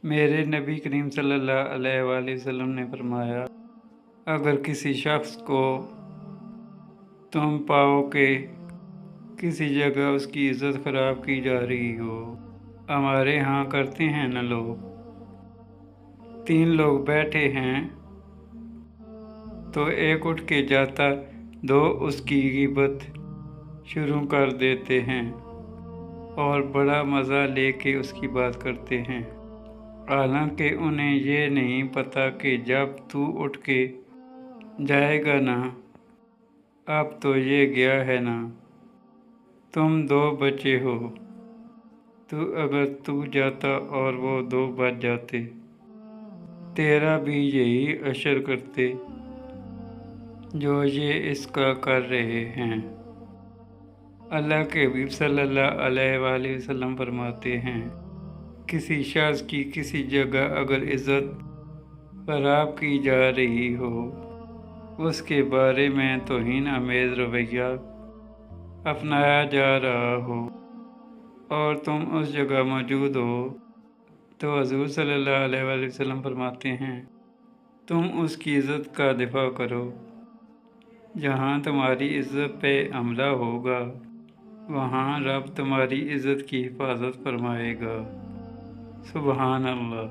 میرے نبی کریم صلی اللہ علیہ وآلہ وسلم نے فرمایا، اگر کسی شخص کو تم پاؤ کہ کسی جگہ اس کی عزت خراب کی جا رہی ہو، ہمارے ہاں کرتے ہیں نا لوگ، 3 لوگ بیٹھے ہیں تو ایک اٹھ کے جاتا، 2 اس کی غیبت شروع کر دیتے ہیں اور بڑا مزہ لے کے اس کی بات کرتے ہیں، حالانکہ انہیں یہ نہیں پتہ کہ جب تو اٹھ کے جائے گا نا، اب تو یہ گیا ہے نا، تم 2 بچے ہو، تو اگر تو جاتا اور وہ 2 بچ جاتے، تیرا بھی یہی اشر کرتے جو یہ اس کا کر رہے ہیں۔ اللہ کے حبیب صلی اللہ علیہ وآلہ وسلم فرماتے ہیں، کسی شخص کی کسی جگہ اگر عزت خراب کی جا رہی ہو، اس کے بارے میں توہین آمیز رویہ اپنایا جا رہا ہو اور تم اس جگہ موجود ہو، تو حضور صلی اللہ علیہ وآلہ وسلم فرماتے ہیں، تم اس کی عزت کا دفاع کرو۔ جہاں تمہاری عزت پہ حملہ ہوگا، وہاں رب تمہاری عزت کی حفاظت فرمائے گا۔ سبحان اللہ۔